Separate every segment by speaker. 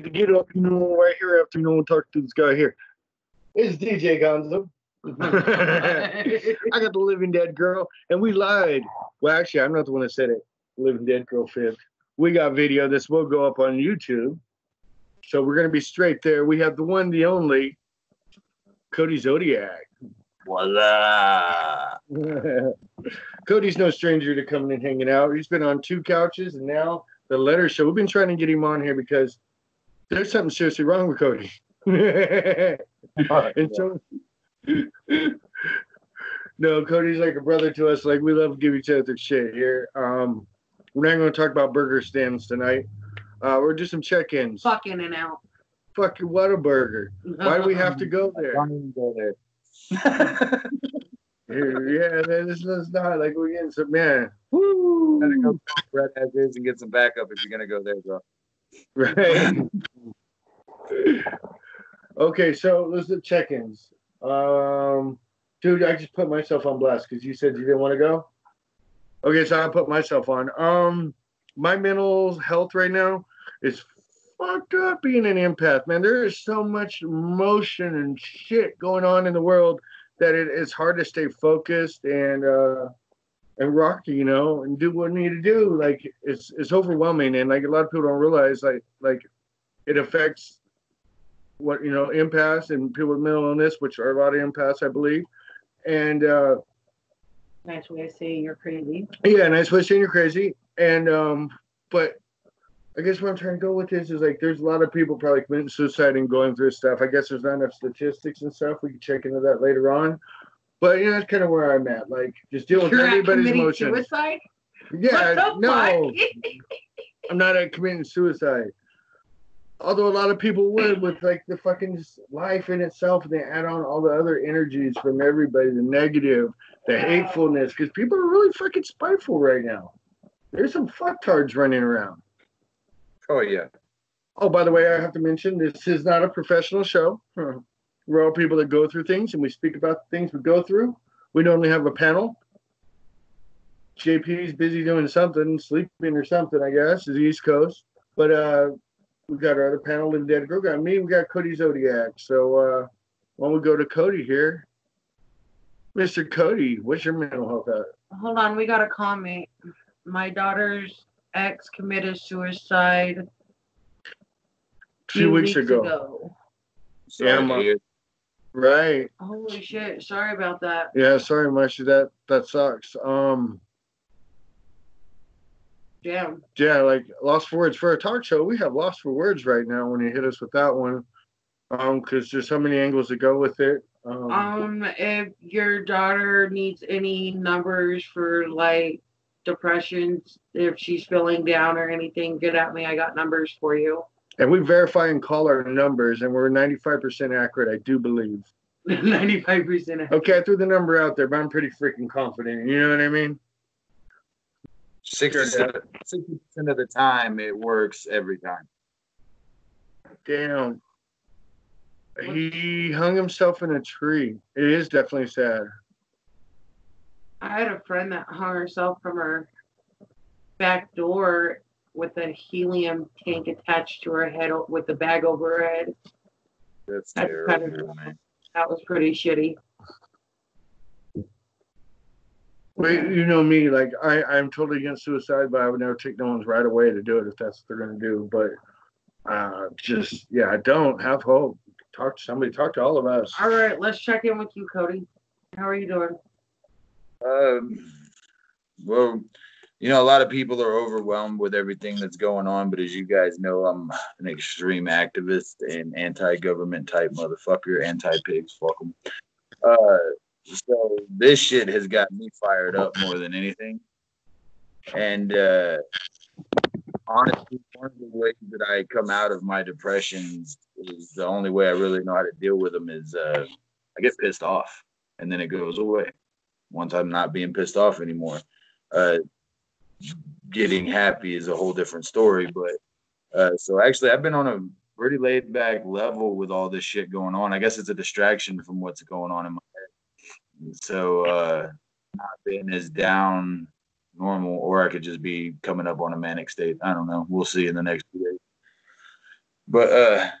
Speaker 1: get up, right here after, talk to this guy here. It's DJ Gonzo. I got the Living Dead Girl, and we lied. Well, actually, I'm not the one that said it. Living Dead Girl fifth. We got video. This will go up on YouTube. So we're going to be straight there. We have the one, the only, Cody Zodiac.
Speaker 2: Voila.
Speaker 1: Cody's no stranger to coming and hanging out. He's been on 2 couches, and now the letter show. We've been trying to get him on here because there's something seriously wrong with Cody. And so, no, Cody's like a brother to us. Like, we love to give each other shit here. We're not going to talk about burger stands tonight. We're do some check-ins.
Speaker 3: Fuck In and Out.
Speaker 1: Fucking Whataburger. Why do we have to go there?
Speaker 2: Don't even go there.
Speaker 1: Yeah, this is not like we're getting some, man.
Speaker 2: Woo! Gotta go Brett as is and get some backup if you're gonna go there, bro.
Speaker 1: Right. Okay, so let's do check-ins. Dude, I just put myself on blast because you said you didn't want to go. Okay, so I put myself on. My mental health right now is fucked up being an empath, man. There is so much motion and shit going on in the world that it's hard to stay focused and rocky, and do what we need to do. Like, it's overwhelming, and like a lot of people don't realize, like it affects what empaths and people with mental illness, which are a lot of empaths, I believe. And
Speaker 3: nice way of saying you're crazy.
Speaker 1: Yeah, nice way of saying you're crazy. And but I guess what I'm trying to go with this is, like, there's a lot of people probably committing suicide and going through stuff. I guess there's not enough statistics and stuff. We can check into that later on. But that's kind of where I'm at. Like, just deal with everybody's emotions.
Speaker 3: Suicide?
Speaker 1: Yeah, no. I'm not at committing suicide. Although a lot of people would, with like the fucking life in itself, and they add on all the other energies from everybody, the negative, the hatefulness, because people are really fucking spiteful right now. There's some fucktards running around.
Speaker 2: Oh, yeah.
Speaker 1: Oh, by the way, I have to mention, this is not a professional show. We're all people that go through things, and we speak about the things we go through. We normally have a panel. JP's busy doing something, sleeping or something, I guess, is the East Coast. But we got our other panel, Living Dead Girl. Got me, we got Cody Zodiac. So why don't we go to Cody here? Mr. Cody, what's your mental health at?
Speaker 3: Hold on, we got a comment. My daughter's ex committed suicide
Speaker 1: a few weeks ago.
Speaker 2: Yeah,
Speaker 1: right.
Speaker 3: Holy shit! Sorry about that.
Speaker 1: Yeah, sorry, Mushy. That sucks.
Speaker 3: Damn.
Speaker 1: Yeah, like, lost for words for a talk show. We have lost for words right now when you hit us with that one. Because there's so many angles to go with it.
Speaker 3: If your daughter needs any numbers for like depression, if she's feeling down or anything, get at me. I got numbers for you.
Speaker 1: And we verify and call our numbers, and we're 95% accurate, I do believe.
Speaker 3: 95% accurate.
Speaker 1: Okay, I threw the number out there, but I'm pretty freaking confident. You know what I mean?
Speaker 2: 60% of the time, it works every time.
Speaker 1: Damn. He hung himself in a tree. It is definitely sad.
Speaker 3: I had a friend that hung herself from her back door with a helium tank attached to her head with the bag over her head.
Speaker 2: That's terrible, man.
Speaker 3: That was pretty shitty.
Speaker 1: Well, you know me, like, I'm totally against suicide, but I would never take no one's right away to do it if that's what they're going to do. But I don't have hope. Talk to somebody. Talk to all of us.
Speaker 3: All right, let's check in with you, Cody. How are you doing?
Speaker 2: Well, a lot of people are overwhelmed with everything that's going on, but as you guys know, I'm an extreme activist and anti-government type motherfucker, anti-pigs, fuck them. So this shit has got me fired up more than anything. And honestly, one of the ways that I come out of my depressions is the only way I really know how to deal with them is I get pissed off, and then it goes away. Once I'm not being pissed off anymore. Getting happy is a whole different story. But so actually, I've been on a pretty laid back level with all this shit going on. I guess it's a distraction from what's going on in my head. So not being as down normal, or I could just be coming up on a manic state. I don't know. We'll see in the next few days. But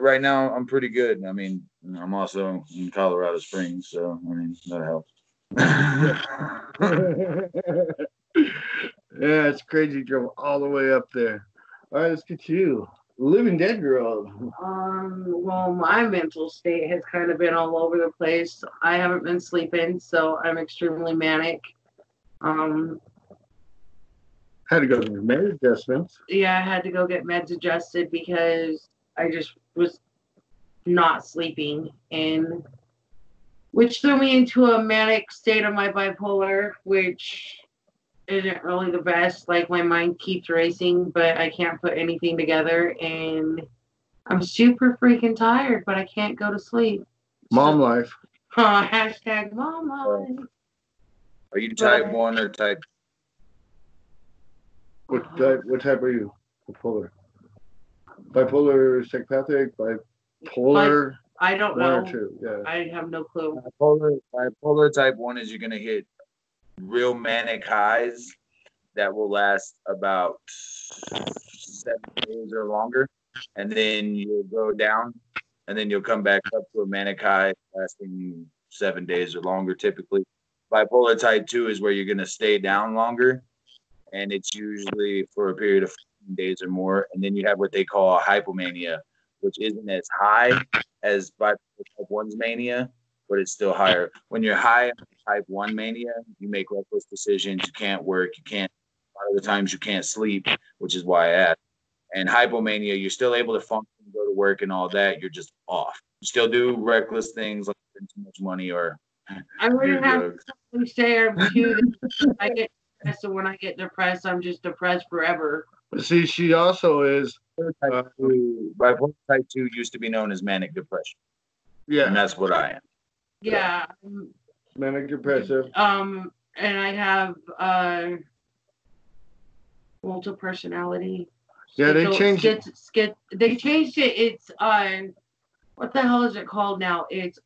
Speaker 2: right now I'm pretty good. I mean, I'm also in Colorado Springs, so I mean that helps.
Speaker 1: Yeah, it's crazy. You drove all the way up there. All right, let's get to you. Living Dead Girl.
Speaker 3: Well, my mental state has kind of been all over the place. I haven't been sleeping, so I'm extremely manic.
Speaker 1: Had to go to marriage adjustments.
Speaker 3: Yeah, I had to go get meds adjusted because I just was not sleeping, and which threw me into a manic state of my bipolar, which isn't really the best. Like, my mind keeps racing, but I can't put anything together, and I'm super freaking tired, but I can't go to sleep.
Speaker 1: Mom life.
Speaker 3: Hashtag mom life.
Speaker 2: Are you type 1 or type?
Speaker 1: What type are you? Bipolar. Bipolar, psychopathic, bipolar.
Speaker 3: I don't
Speaker 1: One or
Speaker 3: know.
Speaker 1: two. Yeah.
Speaker 3: I have no clue.
Speaker 2: Bipolar type 1 is you're gonna hit real manic highs that will last about 7 days or longer, and then you'll go down, and then you'll come back up to a manic high lasting 7 days or longer typically. Bipolar type 2 is where you're gonna stay down longer, and it's usually for a period of 14 days or more, and then you have what they call a hypomania, which isn't as high as bipolar type 1's mania, but it's still higher. When you're high in type 1 mania, you make reckless decisions, you can't work, a lot of the times you can't sleep, which is why I asked. And hypomania, you're still able to function, go to work and all that, you're just off. You still do reckless things like spend too much money or
Speaker 3: I'm
Speaker 2: do
Speaker 3: gonna have
Speaker 2: drugs.
Speaker 3: to say too that I get depressed, and when I get depressed, I'm just depressed forever.
Speaker 1: See, she also is.
Speaker 2: Bipolar type 2 used to be known as manic depression.
Speaker 1: Yeah.
Speaker 2: And that's what I am.
Speaker 3: Yeah.
Speaker 1: Manic depressive.
Speaker 3: And I have multiple personality.
Speaker 1: Yeah, they changed it.
Speaker 3: They changed it. It's what the hell is it called now? It's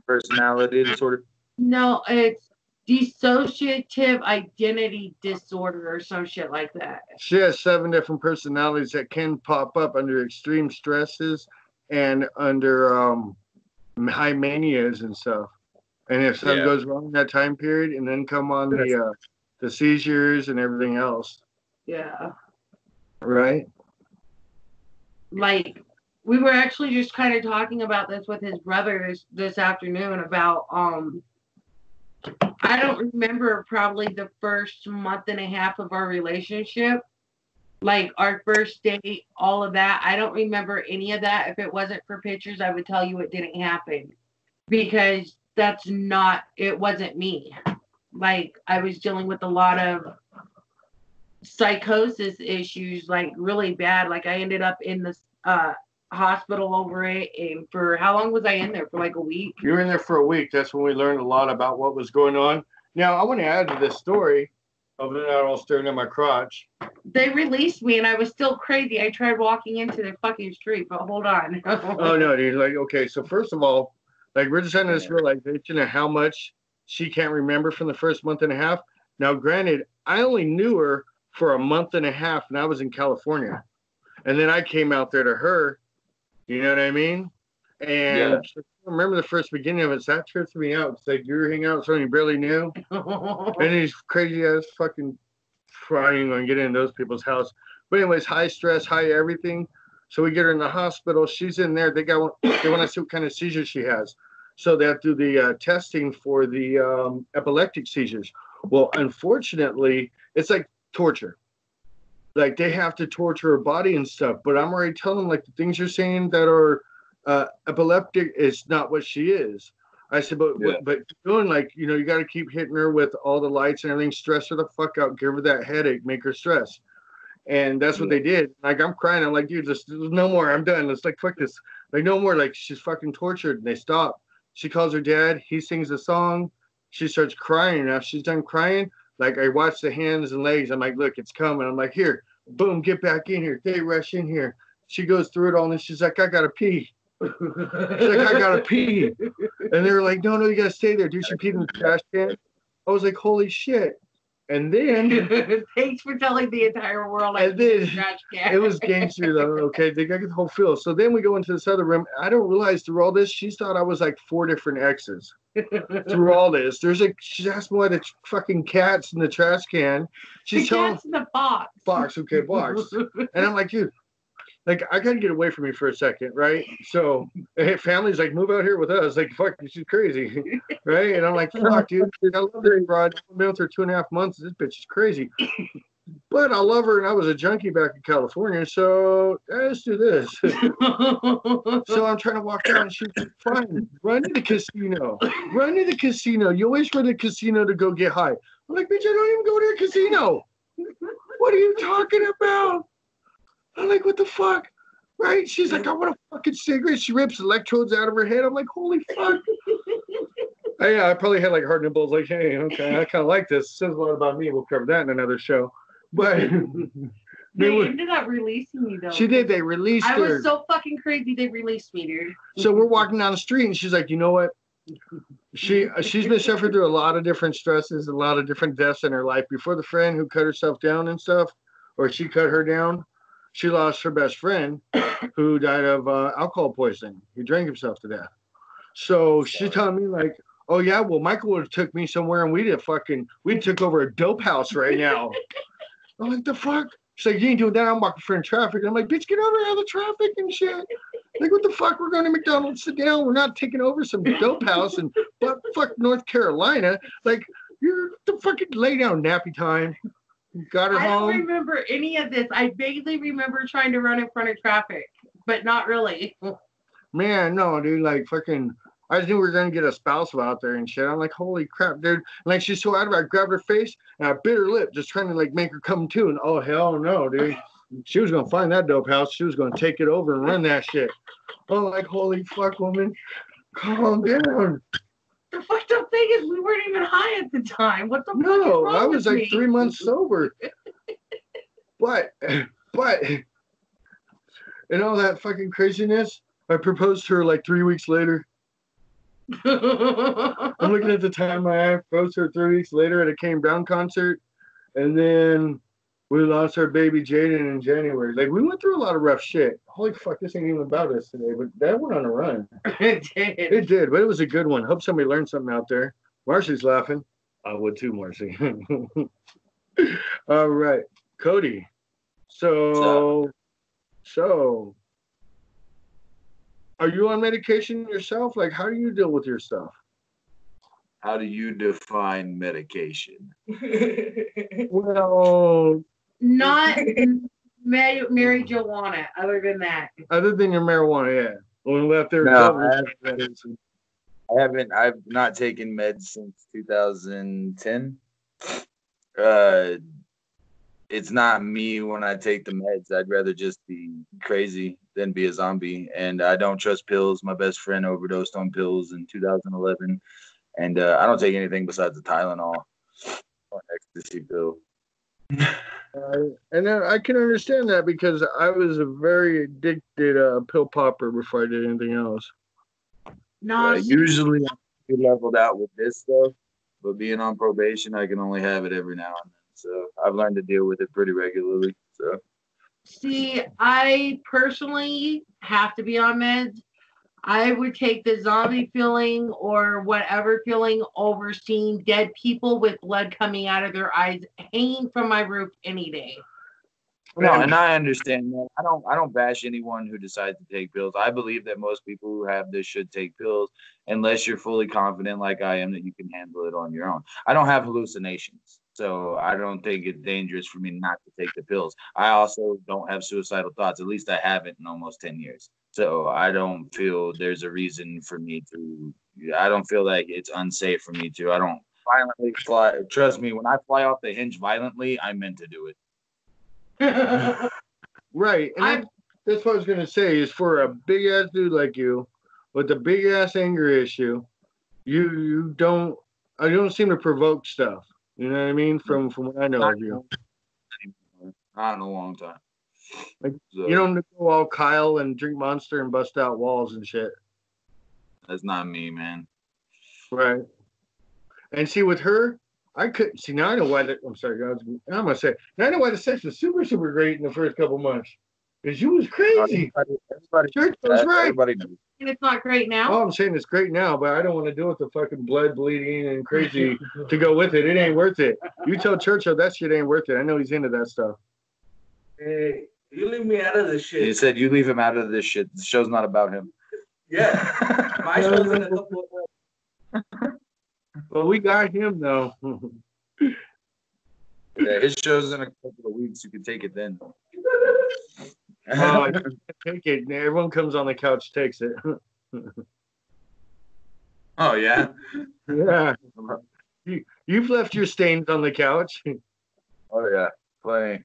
Speaker 2: Personality disorder.
Speaker 3: No, it's dissociative identity disorder or some shit like that.
Speaker 1: She has 7 different personalities that can pop up under extreme stresses and under high manias and stuff. And if something goes wrong in that time period, and then come on the seizures and everything else.
Speaker 3: Yeah.
Speaker 1: Right?
Speaker 3: Like, we were actually just kind of talking about this with his brother this afternoon about I don't remember probably the first month and a half of our relationship. Like, our first date, all of that. I don't remember any of that. If it wasn't for pictures, I would tell you it didn't happen. Because it wasn't me. Like, I was dealing with a lot of psychosis issues, like, really bad. Like, I ended up in this hospital over it. And for how long was I in there? For like a week?
Speaker 1: You were in there for a week. That's when we learned a lot about what was going on. Now, I want to add to this story of it not all staring at my crotch.
Speaker 3: They released me, and I was still crazy. I tried walking into the fucking street, but hold on.
Speaker 1: Oh, no, dude. Like, okay, so first of all, like, we're just having this realization of how much she can't remember from the first month and a half. Now, granted, I only knew her for a month and a half, and I was in California. And then I came out there to her. You know what I mean? And so I remember the first beginning of it. So that trips me out. It's like you were hanging out with someone you barely knew. And these crazy ass fucking trying to get into those people's house. But anyways, high stress, high everything. So we get her in the hospital. She's in there. They want to see what kind of seizure she has. So they have to do the testing for the epileptic seizures. Well, unfortunately, it's like torture. Like, they have to torture her body and stuff. But I'm already telling them, like, the things you're saying that are epileptic is not what she is. I said, but doing, like, you know, you got to keep hitting her with all the lights and everything, stress her the fuck out, give her that headache, make her stress. And that's what they did. Like, I'm crying. I'm like, dude, there's no more. I'm done. It's like, fuck this. Like, no more. Like, she's fucking tortured. And they stop. She calls her dad. He sings a song. She starts crying. Now she's done crying. Like, I watch the hands and legs. I'm like, look, it's coming. I'm like, here, boom, get back in here. They rush in here. She goes through it all, and she's like, I gotta pee. She's like, I gotta pee. And they were like, no, you gotta stay there. Dude, she peed in the trash can. I was like, holy shit. And then
Speaker 3: thanks for telling the entire world.
Speaker 1: And then
Speaker 3: Trash can.
Speaker 1: it was gangster though. Okay, they got the whole feel. So then we go into this other room. I don't realize through all this, she thought I was like 4 different exes. Through all this, she asked me why the fucking cat's in the trash can. She's
Speaker 3: the cat's in the box.
Speaker 1: Box, okay, box. And I'm like, dude, like I gotta get away from you for a second, right? So family's like, move out here with us. Like, fuck, she's crazy, right? And I'm like, fuck, dude, I love her, bro. I've been with her 2.5 months. This bitch is crazy. But I love her, and I was a junkie back in California, so let's do this. So I'm trying to walk down, and she's like, fine, run to the casino. Run to the casino. You always run to the casino to go get high. I'm like, bitch, I don't even go to a casino. What are you talking about? I'm like, what the fuck? Right? She's like, I want a fucking cigarette. She rips electrodes out of her head. I'm like, holy fuck. Yeah, I probably had like hard nipples. Like, hey, okay, I kind of like this. Says a lot about me. We'll cover that in another show. But
Speaker 3: they ended up releasing me though.
Speaker 1: She did. They released her.
Speaker 3: I was so fucking crazy. They released me, dude.
Speaker 1: So we're walking down the street, and she's like, you know what? She's been suffering through a lot of different stresses, a lot of different deaths in her life. Before the friend who cut herself down and stuff, or she cut her down, she lost her best friend who died of alcohol poisoning. He drank himself to death. So she's telling me like, oh yeah, well Michael would have took me somewhere and we took over a dope house right now. I'm like, the fuck? She's like, you ain't doing that. I'm walking for in traffic. And I'm like, bitch, get over out of the traffic and shit. Like, what the fuck? We're going to McDonald's. Sit down. We're not taking over some dope house in fuck North Carolina. Like, you're the fucking lay down nappy time. Got her home.
Speaker 3: I don't remember any of this. I vaguely remember trying to run in front of traffic, but not really.
Speaker 1: Man, no, dude. Like, fucking, I just knew we were going to get a spouse out there and shit. I'm like, holy crap, dude. Like, she's so out of it. I grabbed her face and I bit her lip, just trying to, like, make her come to. And, oh, hell no, dude. She was going to find that dope house. She was going to take it over and run that shit. I'm like, holy fuck, woman. Calm down.
Speaker 3: The fucked up thing is we weren't even high at the time. What the fuck is
Speaker 1: No,
Speaker 3: wrong
Speaker 1: I was
Speaker 3: with
Speaker 1: like
Speaker 3: me?
Speaker 1: 3 months sober. But, in all that fucking craziness, I proposed to her like 3 weeks later. I'm looking at the time I proposed to her 3 weeks later at a Kane Brown concert. And then we lost our baby Jaden in January. Like, we went through a lot of rough shit. Holy fuck, this ain't even about us today. But that went on a run. It did, but it was a good one. Hope somebody learned something out there. Marcy's laughing. I would too, Marcy. All right. Cody. So, are you on medication yourself? Like, how do you deal with your stuff?
Speaker 2: How do you define medication?
Speaker 1: Well,
Speaker 3: Not Mary Joanna, other than that.
Speaker 1: other than your marijuana, yeah. When we left there,
Speaker 2: No, I've not taken meds since 2010. It's not me when I take the meds. I'd rather just be crazy than be a zombie. And I don't trust pills. My best friend overdosed on pills in 2011. And I don't take anything besides the Tylenol or an ecstasy pill.
Speaker 1: And I can understand that because I was a very addicted pill popper before I did anything else.
Speaker 3: No,
Speaker 2: Usually I'm leveled out with this stuff, but being on probation, I can only have it every now and then. So I've learned to deal with it pretty regularly. So
Speaker 3: see, I personally have to be on meds. I would take the zombie feeling or whatever feeling over seeing dead people with blood coming out of their eyes hanging from my roof any day.
Speaker 2: no, and I understand that. I don't bash anyone who decides to take pills. I believe that most people who have this should take pills unless you're fully confident like I am that you can handle it on your own. I don't have hallucinations, so I don't think it's dangerous for me not to take the pills. I also don't have suicidal thoughts. At least I haven't in almost 10 years. So I don't feel there's a reason for me to. I don't feel like it's unsafe for me to. I don't violently fly. Trust me, when I fly off the hinge violently, I meant to do it.
Speaker 1: Right. And that's what I was going to say is for a big ass dude like you with a big ass anger issue, you don't seem to provoke stuff. You know what I mean? From what I know of you.
Speaker 2: Not in a long time.
Speaker 1: Like,
Speaker 2: So,
Speaker 1: you don't go all Kyle and drink Monster and bust out walls and shit.
Speaker 2: that's not me, man.
Speaker 1: Right. And see, with her, I couldn't see. Now I know why. I'm sorry, guys. I'm gonna say. Now I know why the sex was super, super great in the first couple months. Because you was crazy.
Speaker 2: Everybody,
Speaker 1: Church was right.
Speaker 2: everybody knows.
Speaker 3: And it's not great now.
Speaker 1: Oh, I'm saying it's great now, but I don't want to deal with the fucking blood bleeding and crazy to go with it. It ain't worth it. You tell Churchill that shit ain't worth it. I know he's into that stuff.
Speaker 4: Hey, you leave me out of this shit.
Speaker 2: He said you leave him out of this shit. The show's not about him.
Speaker 4: Yeah, my show's in a couple of.
Speaker 1: Well, we got him though.
Speaker 2: Yeah, his show's in a couple of weeks. You can take it then.
Speaker 1: I can't take it. Everyone comes on the couch, takes it.
Speaker 2: Oh yeah.
Speaker 1: Yeah. You've left your stains on the couch.
Speaker 2: Oh yeah. Playing.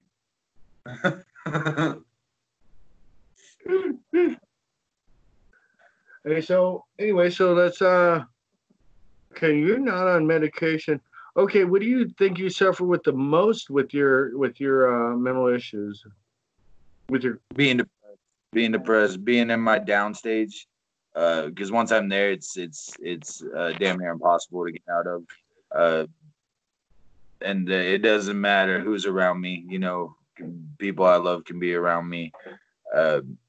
Speaker 1: Hey, so anyway, so let's okay, you're not on medication. Okay, what do you think you suffer with the most with your mental issues? With your
Speaker 2: being depressed, being in my down stage. Because once I'm there, it's damn near impossible to get out of. And it doesn't matter who's around me. You know, people I love can be around me.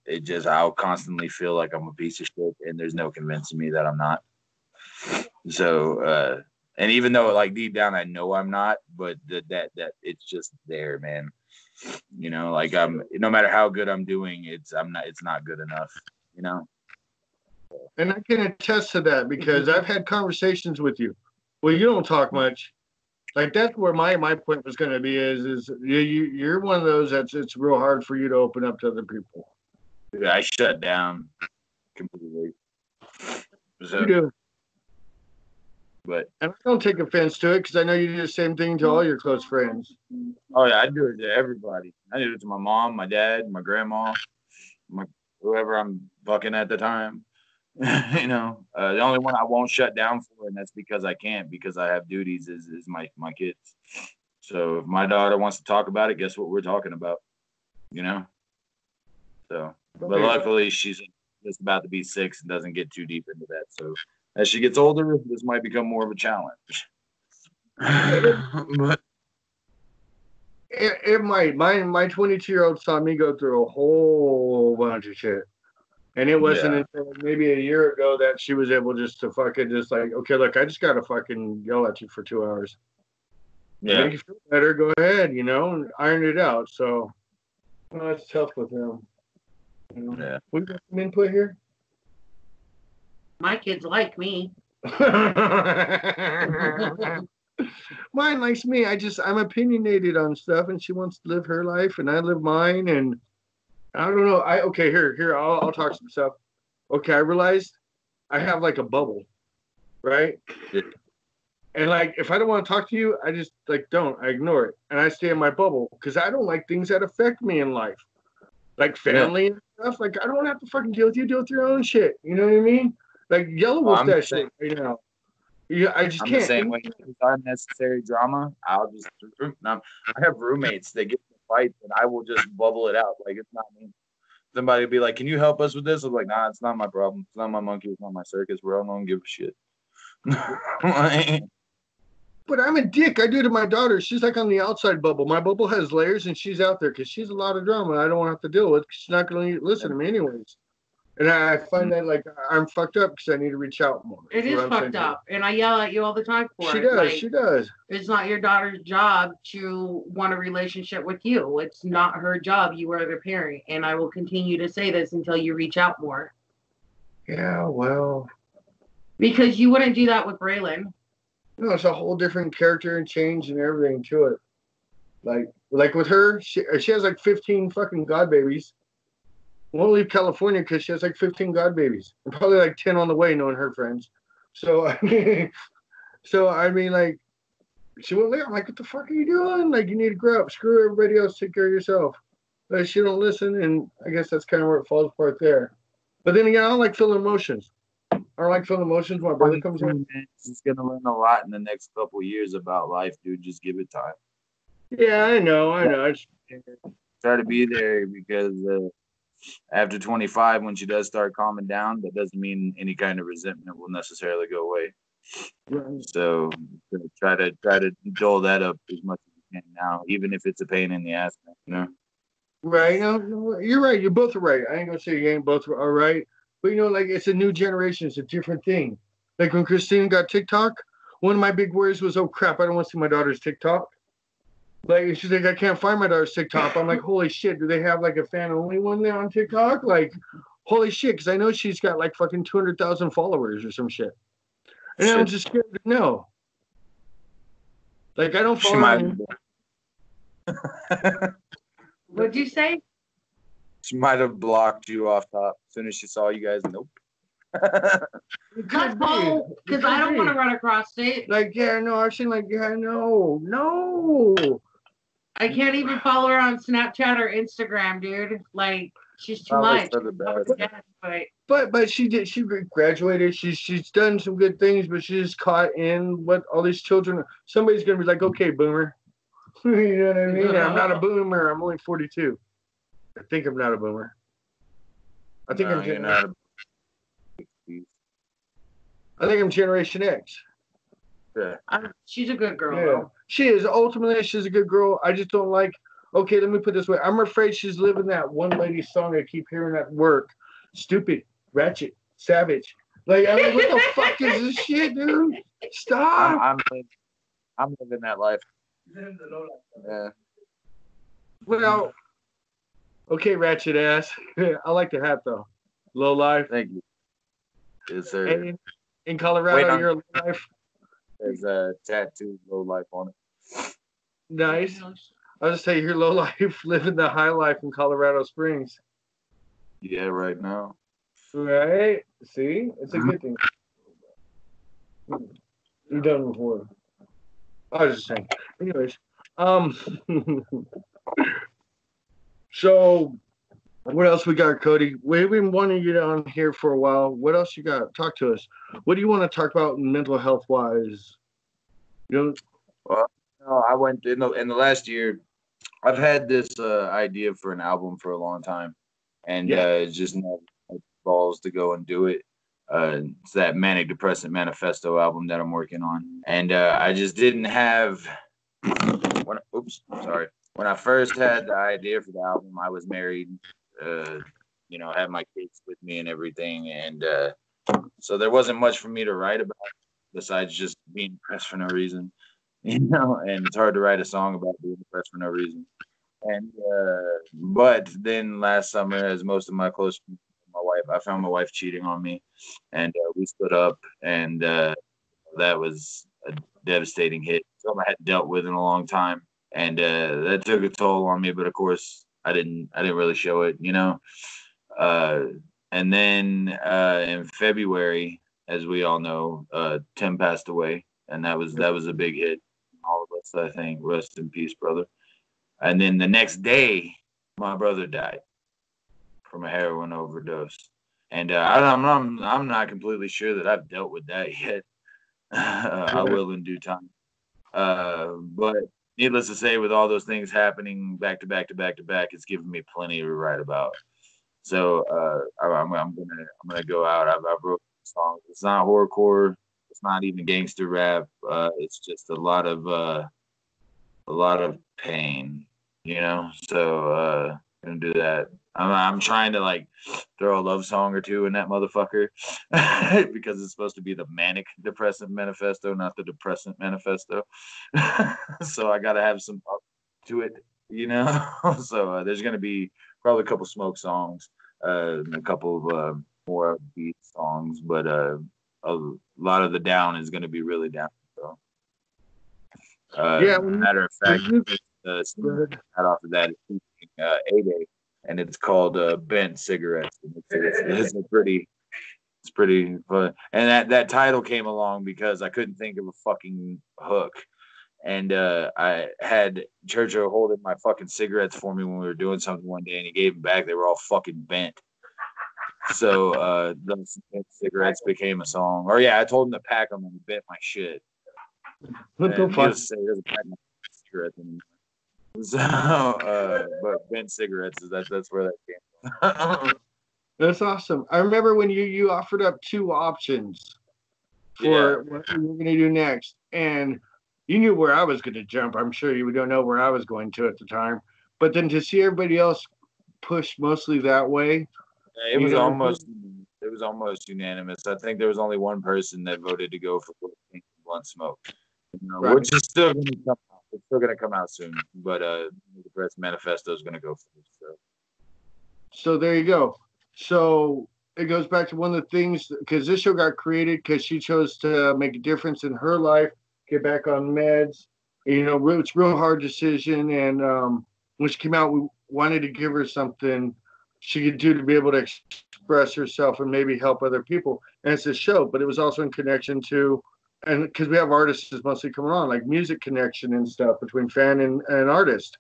Speaker 2: It just I'll constantly feel like I'm a piece of shit, and there's no convincing me that I'm not. So, and even though like deep down I know I'm not, but that it's just there, man. You know, like no matter how good I'm doing, it's not good enough. You know.
Speaker 1: And I can attest to that because I've had conversations with you. Well, you don't talk much. Like that's where my point was going to be is you're one of those that's it's real hard for you to open up to other people.
Speaker 2: Yeah, I shut down completely. So,
Speaker 1: You do.
Speaker 2: But
Speaker 1: and I don't take offense to it because I know you do the same thing to all your close friends.
Speaker 2: Oh yeah, I do it to everybody. I do it to my mom, my dad, my grandma, whoever I'm fucking at the time. You know, the only one I won't shut down for, and that's because I can't, because I have duties, is my kids. So if my daughter wants to talk about it, guess what we're talking about? You know. So, but luckily she's just about to be 6 and doesn't get too deep into that. So as she gets older, this might become more of a challenge. But
Speaker 1: it might. My 22-year-old saw me go through a whole bunch of shit. And it wasn't until maybe a year ago that she was able just to fucking just like, okay, look, I just gotta fucking yell at you for 2 hours.
Speaker 2: Yeah.
Speaker 1: Make you feel better, go ahead, you know, and iron it out. So it's tough with them. You know?
Speaker 2: Yeah.
Speaker 1: We got some input here?
Speaker 3: My kids like me.
Speaker 1: Mine likes me. I'm opinionated on stuff, and she wants to live her life, and I live mine, and I don't know. Here. I'll talk some stuff. Okay, I realized I have like a bubble, right?
Speaker 2: Yeah.
Speaker 1: And like, if I don't want to talk to you, I just like don't. I ignore it, and I stay in my bubble because I don't like things that affect me in life, like family and stuff. Like I don't want to have to fucking deal with you. Deal with your own shit. You know what I mean? Like yellow with that shit right now. Yeah, I just
Speaker 2: I'm
Speaker 1: can't.
Speaker 2: the same way. If it's unnecessary drama, I'll just. I have roommates that get in fights, and I will just bubble it out. Like it's not me. Somebody will be like, "Can you help us with this?" I'm like, "Nah, it's not my problem. It's not my monkey. It's not my circus. Bro, I don't give a shit."
Speaker 1: But I'm a dick. I do to my daughter. She's like on the outside bubble. My bubble has layers, and she's out there because she's a lot of drama I don't want to have to deal with. She's not going to listen to me anyways. And I find that like I'm fucked up because I need to reach out more.
Speaker 3: It is fucked up, and I yell at you all the time for it.
Speaker 1: She does.
Speaker 3: It's not your daughter's job to want a relationship with you. It's not her job. You are the parent, and I will continue to say this until you reach out more.
Speaker 1: Yeah, well.
Speaker 3: Because you wouldn't do that with Braylon.
Speaker 1: No, it's a whole different character and change and everything to it. Like with her, she has like 15 fucking god babies. Won't leave California because she has like 15 god babies. And probably like 10 on the way, knowing her friends. So I mean, like, she won't leave. I'm like, what the fuck are you doing? Like, you need to grow up. Screw everybody else. Take care of yourself. But she don't listen, and I guess that's kind of where it falls apart there. But then again, I don't like feeling emotions. I don't like feeling emotions when my brother comes in.
Speaker 2: He's gonna learn a lot in the next couple of years about life, dude. Just give it time.
Speaker 1: Yeah, I know.
Speaker 2: Try to be there because after 25, when she does start calming down, that doesn't mean any kind of resentment will necessarily go away.
Speaker 1: Right.
Speaker 2: So try to dole that up as much as you can now, even if it's a pain in the ass, you know.
Speaker 1: Right. No, you're right. You both are right. I ain't gonna say you ain't both are right, but like it's a new generation. It's a different thing. Like when Christine got TikTok, one of my big worries was, oh crap, I don't want to see my daughter's TikTok. Like she's like, I can't find my daughter's TikTok. I'm like, holy shit, do they have like a fan only one there on TikTok? Like, holy shit, because I know she's got like fucking 200,000 followers or some shit, and I'm just scared to know. Like I don't
Speaker 2: She
Speaker 1: follow
Speaker 2: might.
Speaker 1: her.
Speaker 3: What'd you say?
Speaker 2: She might have blocked you off top as soon as she saw you guys. Nope.
Speaker 3: That's all, because I don't want to run across it.
Speaker 1: Like, yeah, no, actually, like, yeah, no.
Speaker 3: I can't even follow her on Snapchat or Instagram, dude. Like, she's too
Speaker 2: Probably
Speaker 3: much.
Speaker 2: for the best.
Speaker 1: But she graduated. She's done some good things, but she's caught in what all these children. Somebody's gonna be like, okay, boomer. You know what I mean? I'm not a boomer. I'm only 42. I think I'm not a boomer. I think I'm Generation. I think I'm Generation X.
Speaker 2: Yeah.
Speaker 3: She's a good girl,
Speaker 1: Yeah,
Speaker 3: though.
Speaker 1: she is. Ultimately, she's a good girl. I just don't like. Okay, let me put it this way. I'm afraid she's living that one lady song I keep hearing at work. Stupid, ratchet, savage. Like, I'm like, what the fuck is this shit, dude? Stop.
Speaker 2: I'm living that life. Yeah.
Speaker 1: Well, okay, ratchet ass. I like the hat though. Low life.
Speaker 2: Thank you. Yes, sir.
Speaker 1: And in Colorado, you're a low life.
Speaker 2: There's a tattoo low life on it.
Speaker 1: Nice. I'll just say you're low life, living the high life in Colorado Springs.
Speaker 2: Yeah, right now.
Speaker 1: Right? See? It's a good thing. You've done before. I was just saying. Anyways, so what else we got, Cody? We've been wanting you on here for a while. What else you got? Talk to us. What do you want to talk about mental health wise?
Speaker 2: Well, I went in the last year. I've had this idea for an album for a long time, and just never had balls to go and do it. It's that Manic Depressant Manifesto album that I'm working on, and I just didn't have. When I first had the idea for the album, I was married. Had my kids with me and everything, and so there wasn't much for me to write about besides just being depressed for no reason, and it's hard to write a song about being depressed for no reason. And but then last summer, as most of my close friends, I found my wife cheating on me, and we split up, and that was a devastating hit. Something I hadn't dealt with in a long time, and that took a toll on me. But of course, I didn't really show it, And then in February, as we all know, Tim passed away, and that was a big hit. All of us, I think. Rest in peace, brother. And then the next day, my brother died from a heroin overdose, and I'm not completely sure that I've dealt with that yet. I will in due time. But needless to say, with all those things happening back to back to back to back, it's given me plenty to write about. So I'm gonna go out. I've wrote songs. It's not horrorcore. It's not even gangster rap. It's just a lot of pain, So gonna do that. I'm trying to like throw a love song or two in that motherfucker because it's supposed to be the Manic Depressant Manifesto, not the Depressant Manifesto. So I gotta have some up to it, So there's gonna be probably a couple smoke songs, a couple of more upbeat songs, but a lot of the down is gonna be really down. So matter of fact, right off of that, A-Day, and it's called Bent Cigarettes. It's pretty fun. And that title came along because I couldn't think of a fucking hook. And I had Churchill holding my fucking cigarettes for me when we were doing something one day, and he gave them back. They were all fucking bent. So those cigarettes became a song. Or I told him to pack them, and he bent my shit. What the fuck? He doesn't pack my cigarettes anymore. So, but bent cigarettes that's where that came from.
Speaker 1: That's awesome. I remember when you offered up two options for what we were going to do next. And you knew where I was going to jump. I'm sure you don't know where I was going to at the time. But then to see everybody else push mostly that way.
Speaker 2: It was almost unanimous. I think there was only one person that voted to go for blunt smoke.
Speaker 1: Right.
Speaker 2: Which is still going to come out. It's still going to come out soon. But the press manifesto is going to go first.
Speaker 1: So there you go. So it goes back to one of the things, because this show got created because she chose to make a difference in her life, get back on meds. You know, it's a real hard decision. And when she came out, we wanted to give her something she could do to be able to express herself and maybe help other people. And it's a show, but it was also in connection to, and because we have artists mostly coming on, like music connection and stuff between fan and artist.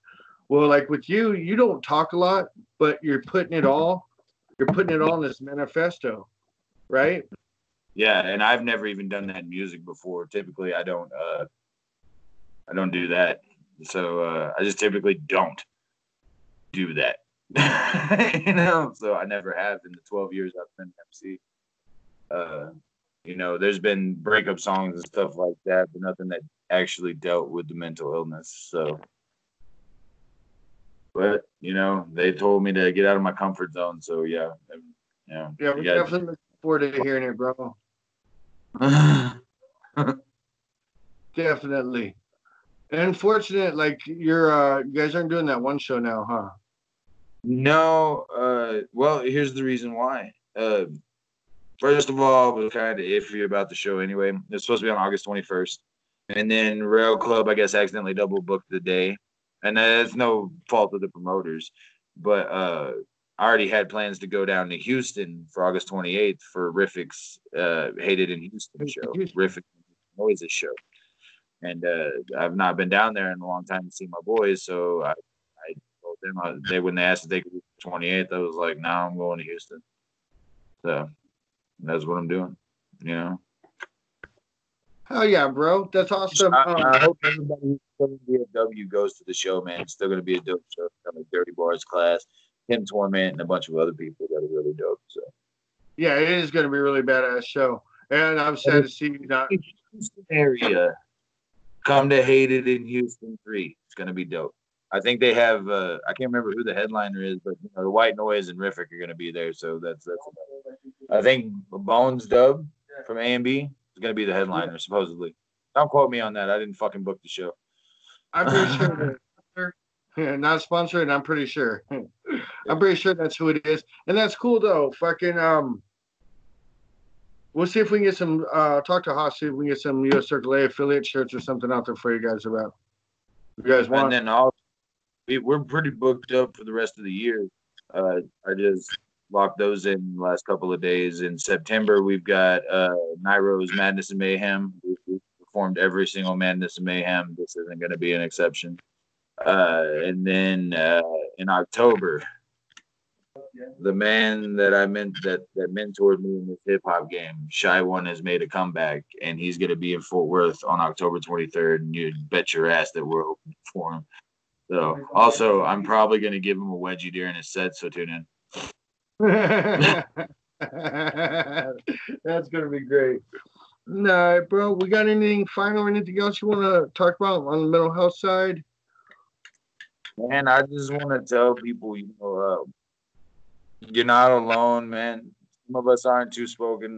Speaker 1: Well, like with you, you don't talk a lot, but you're putting it all in this manifesto, right?
Speaker 2: Yeah, and I've never even done that in music before. Typically, I don't do that. So I just typically don't do that. So I never have in the 12 years I've been MC. There's been breakup songs and stuff like that, but nothing that actually dealt with the mental illness. So, but they told me to get out of my comfort zone. So yeah,
Speaker 1: we're definitely looking forward to hearing it, bro. Definitely. And unfortunate, like you guys aren't doing that one show now, huh?
Speaker 2: No. Well, here's the reason why. First of all, I was kind of iffy about the show anyway. It's supposed to be on August 21st. And then Rail Club, I guess, accidentally double booked the day. And that's no fault of the promoters. But I already had plans to go down to Houston for August 28th for Riffic's Hated in Houston show. Riffic Noises show. And I've not been down there in a long time to see my boys. So I told them, when they asked if they could do the 28th, I was like, nah, I'm going to Houston. So that's what I'm doing,
Speaker 1: Hell yeah, bro. That's awesome.
Speaker 2: I hope everybody who's going to be a W goes to the show, man. It's still going to be a dope show. Like Dirty Bars Class, Tim Torment, and a bunch of other people that are really dope. So
Speaker 1: yeah, it is going to be a really badass show. And I'm sad to see you not.
Speaker 2: Houston area. Come to Hated in Houston 3. It's going to be dope. I think they have, I can't remember who the headliner is, but the White Noise and Riffic are going to be there. So that's I think Bones Dub from A&B is going to be the headliner, supposedly. Don't quote me on that. I didn't fucking book the show.
Speaker 1: I'm pretty sure. Not sponsored, I'm pretty sure. I'm pretty sure that's who it is. And that's cool, though. Fucking, we'll see if we can get some, talk to Haas, see if we can get some US Circle A affiliate shirts or something out there for you guys about. You guys want?
Speaker 2: And then we're pretty booked up for the rest of the year. I just locked those in the last couple of days. In September, we've got Nairo's Madness and Mayhem. We've performed every single Madness and Mayhem. This isn't going to be an exception. And then in October, the man that I meant that mentored me in this hip hop game, Shy One, has made a comeback, and he's going to be in Fort Worth on October 23rd. And you bet your ass that we're open for him. So, also, I'm probably going to give him a wedgie during his set, so tune in.
Speaker 1: That's going to be great. Nah, bro, we got anything final or anything else you want to talk about on the mental health side?
Speaker 2: Man, I just want to tell people, you're not alone, man. Some of us aren't too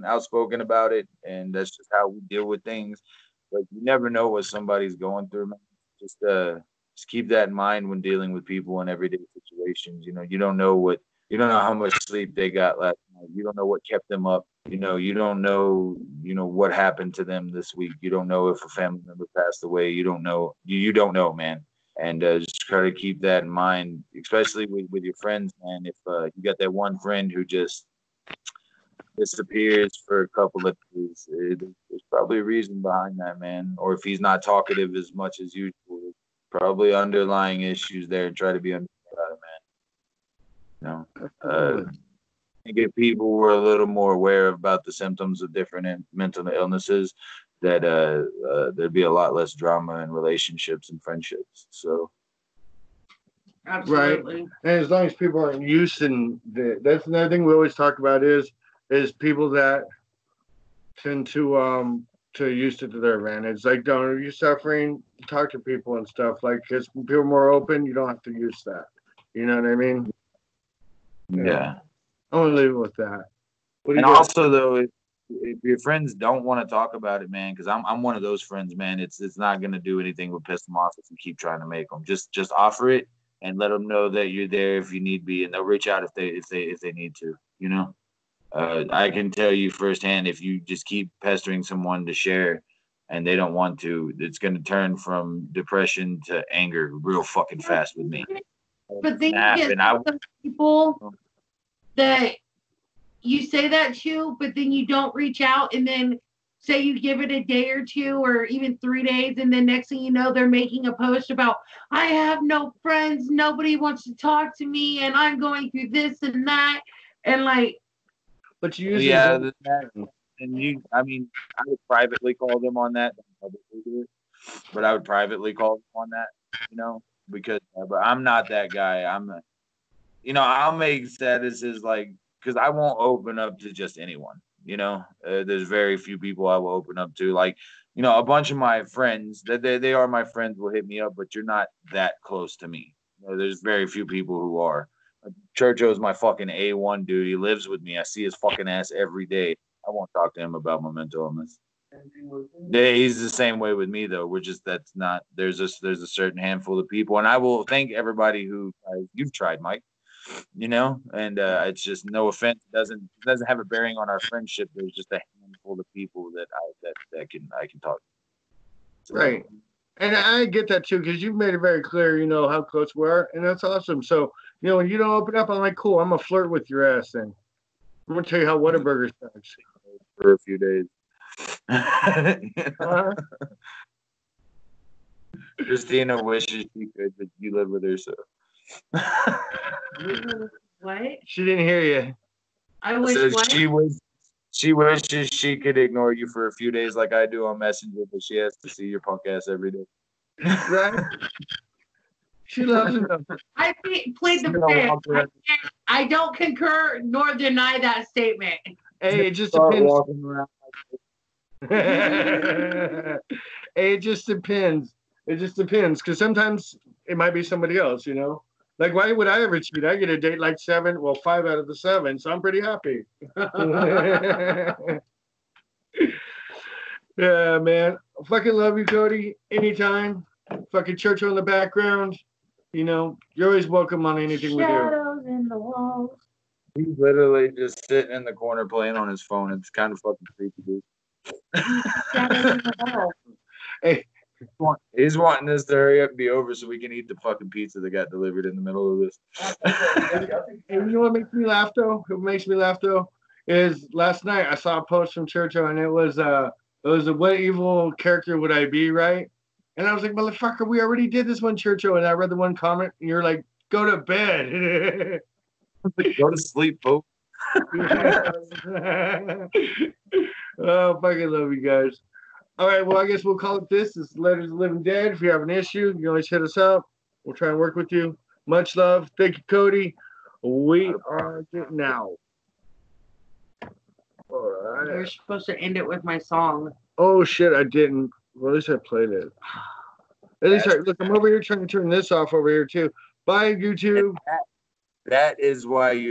Speaker 2: outspoken about it, and that's just how we deal with things. But you never know what somebody's going through, man. Just keep that in mind when dealing with people in everyday situations. You don't know how much sleep they got last night. You don't know what kept them up. You don't know, what happened to them this week. You don't know if a family member passed away. You don't know. You don't know, man. And just try to keep that in mind, especially with your friends, man. If you got that one friend who just disappears for a couple of days, there's probably a reason behind that, man. Or if he's not talkative as much as usual, probably underlying issues there, and try to be understood about it, man. I think if people were a little more aware about the symptoms of different mental illnesses, that there'd be a lot less drama in relationships and friendships. So,
Speaker 3: Absolutely.
Speaker 1: Right. And as long as people aren't using that's another thing we always talk about is people that tend to use it to their advantage. Like, don't are you suffering? Talk to people and stuff. Like, because people are more open, you don't have to use that. You know what I mean?
Speaker 2: Yeah.
Speaker 1: I want to leave it with that. What do
Speaker 2: And
Speaker 1: you got?
Speaker 2: also, though, if your friends don't want to talk about it, man, because I'm one of those friends, man. It's not gonna do anything but piss them off if you keep trying to make them. Just offer it and let them know that you're there if you need be, and they'll reach out if they need to. You know, I can tell you firsthand, if you just keep pestering someone to share and they don't want to, it's gonna turn from depression to anger real fucking fast with me.
Speaker 3: But then
Speaker 2: Snap,
Speaker 3: you get
Speaker 2: and I
Speaker 3: some people that you say that to, but then you don't reach out, and then say you give it a day or two or even 3 days, and then next thing you know, they're making a post about, I have no friends, nobody wants to talk to me, and I'm going through this and that, and like,
Speaker 1: But you usually
Speaker 2: yeah,
Speaker 1: don't-
Speaker 2: and you, I mean, I would privately call them on that, don't publicly do it, but I would privately call them on that, you know, because but I'm not that guy. I'll make statuses like, because I won't open up to just anyone, you know. There's very few people I will open up to. Like, a bunch of my friends, they are my friends, will hit me up, but you're not that close to me. There's very few people who are. Churcho's my fucking A1 dude. He lives with me. I see his fucking ass every day. I won't talk to him about my mental illness. Yeah, he's the same way with me though. We're just that's not. There's a certain handful of people, and I will thank everybody who you've tried, Mike. And it's just no offense. It doesn't have a bearing on our friendship. There's just a handful of people that I can talk to. So,
Speaker 1: right. And I get that too, because you've made it very clear, how close we are, and that's awesome. So, when you don't open up, I'm like, cool, I'm gonna flirt with your ass then. I'm gonna tell you how Whataburger sucks.
Speaker 2: for a few days. Christina wishes she could, but you live with her, so.
Speaker 3: what?
Speaker 1: She didn't hear you.
Speaker 3: I wish
Speaker 2: So
Speaker 3: what?
Speaker 2: she wishes she could ignore you for a few days like I do on Messenger, but she has to see your punk ass every day.
Speaker 1: Right? She loves it.
Speaker 3: I played the fifth. I don't concur nor deny that statement.
Speaker 1: Hey, it just
Speaker 2: Start
Speaker 1: depends.
Speaker 2: walking around.
Speaker 1: Hey, it just depends. It just depends, because sometimes it might be somebody else, Like, why would I ever cheat? I get a date like 5 out of the 7, so I'm pretty happy. Yeah, man. I fucking love you, Cody. Anytime. Fucking Churchill in the background. You're always welcome on anything we do.
Speaker 3: Shadows in the walls.
Speaker 2: He's literally just sitting in the corner playing on his phone. It's kind of fucking creepy, dude.
Speaker 3: Shadows in the walls.
Speaker 1: Hey,
Speaker 2: he's wanting this to hurry up and be over so we can eat the fucking pizza that got delivered in the middle of this.
Speaker 1: you know what makes me laugh though? What makes me laugh though is last night I saw a post from Churchill, and it was a what evil character would I be, right? And I was like, motherfucker, we already did this one, Churchill. And I read the one comment, and you're like, go to bed.
Speaker 2: Go to sleep, Pope.
Speaker 1: Oh, fucking love you guys. All right, well, I guess we'll call it this. This is Letters of the Living Dead. If you have an issue, you can always hit us up. We'll try and work with you. Much love. Thank you, Cody. We are getting out. All right.
Speaker 3: You're supposed to end it with my song.
Speaker 1: Oh, shit, I didn't. Well, at least I played it. At least look, I'm over here trying to turn this off over here, too. Bye, YouTube.
Speaker 2: That is why you